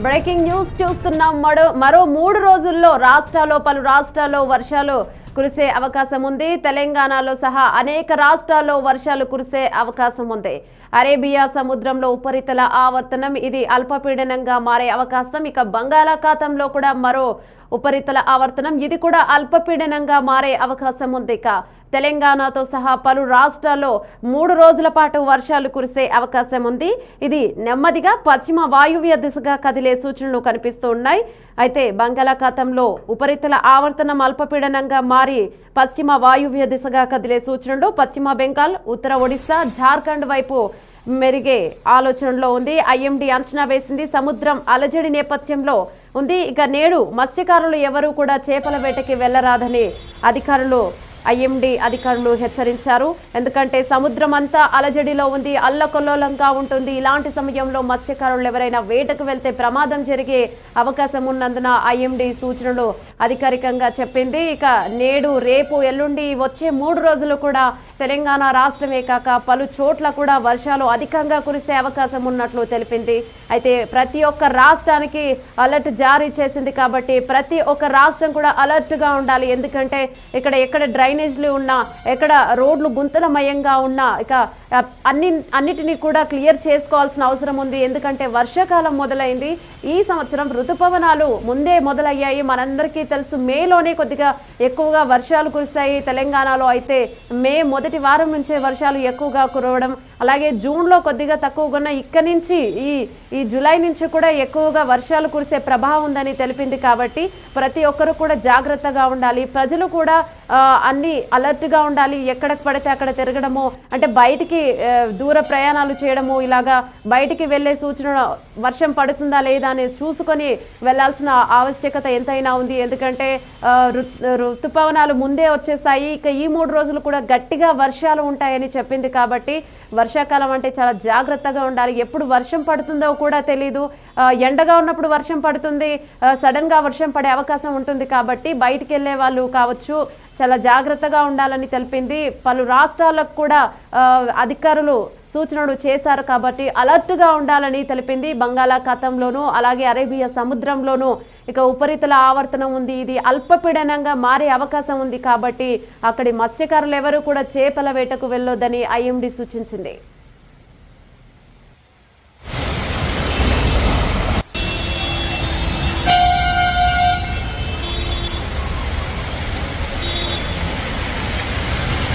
Breaking news చూస్తున్నాం. మరో 3 రోజుల్లో పలు రాష్ట్రాల్లో వర్షాలు కురిసే అవకాశం ఉంది. తెలంగాణలో సహా అనేక రాష్ట్రాల్లో వర్షాలు కురిసే అవకాశం ఉంది. అరేబియా సముద్రంలో ఉపరితల ఆవర్తనం ఇది అల్పపీడనంగా మారే అవకాశం. ఇక బంగాళాఖాతంలో కూడా మరో ఉపరితల ఆవర్తనం ఇది కూడా అల్పపీడనంగా మారే అవకాశం ఉంది. ఇక తెలంగాణతో సహా పలు రాష్ట్రాల్లో 3 రోజుల పాటు వర్షాలు కురిసే అవకాశం ఉంది. ఇది నెమ్మదిగా పశ్చిమ వాయువ్య దిశగా కదిలే సూచనలు కనిపిస్తూ ఉన్నాయి. అయితే బంగాళాఖాతంలో ఉపరితల ఆవర్తనం అల్పపీడనంగా మారి పశ్చిమ వాయువ్య దిశగా కదిలే సూచనలు పశ్చిమ బెంగాల్, ఉత్తర ఒడిశా, జార్ఖండ్ వైపు మెరిగే ఆలోచనలో ఉంది. ఐఎండీ అంచనా వేసింది. సముద్రం అలజడి నేపథ్యంలో ఉంది. ఇక నేడు మత్స్యకారులు ఎవరూ కూడా చేపల వేటకి వెళ్లరాదని ఐఎండీ అధికారులు హెచ్చరించారు. ఎందుకంటే సముద్రం అంతా అలజడిలో ఉంది, అల్లకల్లోలంగా ఉంటుంది. ఇలాంటి సమయంలో మత్స్యకారులు ఎవరైనా వేటకు వెళ్తే ప్రమాదం జరిగే అవకాశం ఉన్నందున ఐఎండీ సూచనలు అధికారికంగా చెప్పింది. ఇక నేడు, రేపు, ఎల్లుండి వచ్చే 3 రోజులు కూడా తెలంగాణ రాష్ట్రమే కాక పలు చోట్ల కూడా వర్షాలు అధికంగా కురిసే అవకాశం ఉన్నట్లు తెలిపింది. అయితే ప్రతి ఒక్క రాష్ట్రానికి అలర్ట్ జారీ చేసింది కాబట్టి ప్రతి ఒక్క రాష్ట్రం కూడా అలర్ట్ గా ఉండాలి. ఎందుకంటే ఎక్కడ డ్రైనేజ్లు ఉన్నా, ఎక్కడ రోడ్లు గుంతలమయంగా ఉన్నా ఇక అన్నిటినీ కూడా క్లియర్ చేసుకోవాల్సిన అవసరం ఉంది. ఎందుకంటే వర్షాకాలం మొదలైంది. ఈ సంవత్సరం ఋతుపవనాలు ముందే మొదలయ్యాయి. మనందరికీ తెలుసు, మేలోనే కొద్దిగా ఎక్కువగా వర్షాలు కురిశాయి తెలంగాణలో. అయితే మే మొదటి వారం నుంచే వర్షాలు ఎక్కువగా కురవడం, అలాగే జూన్లో కొద్దిగా తక్కువగా ఉన్న ఇక్కడి నుంచి ఈ జూలై నుంచి కూడా ఎక్కువగా వర్షాలు కురిసే ప్రభావం ఉందని తెలిపింది. కాబట్టి ప్రతి ఒక్కరు కూడా జాగ్రత్తగా ఉండాలి. ప్రజలు కూడా అన్ని అలర్ట్గా ఉండాలి. ఎక్కడికి పడితే అక్కడ తిరగడము, అంటే బయటికి దూర ప్రయాణాలు చేయడము, ఇలాగా బయటికి వెళ్ళే సూచన వర్షం పడుతుందా లేదా అని చూసుకొని వెళ్లాల్సిన ఆవశ్యకత ఎంతైనా ఉంది. ఎందుకంటే ఋతుపవనాలు ముందే వచ్చేసాయి. ఇక ఈ 3 రోజులు కూడా గట్టిగా వర్షాలు ఉంటాయని చెప్పింది. కాబట్టి వర్షాకాలం అంటే చాలా జాగ్రత్తగా ఉండాలి. ఎప్పుడు వర్షం పడుతుందో కూడా తెలీదు. ఎండగా ఉన్నప్పుడు వర్షం పడుతుంది, సడన్ గా వర్షం పడే అవకాశం ఉంటుంది. కాబట్టి బయటికి వెళ్ళే వాళ్ళు కావచ్చు, చాలా జాగ్రత్తగా ఉండాలని తెలిపింది. పలు రాష్ట్రాలకు కూడా అధికారులు సూచనలు చేశారు. కాబట్టి అలర్ట్ గా ఉండాలని తెలిపింది. బంగాళాఖాతంలోనూ అలాగే అరేబియా సముద్రంలోనూ ఇక ఉపరితల ఆవర్తనం ఉంది. ఇది అల్పపీడనంగా మారే అవకాశం ఉంది. కాబట్టి అక్కడి మత్స్యకారులు ఎవరు కూడా చేపల వేటకు వెళ్ళొద్దని ఐఎండీ సూచించింది.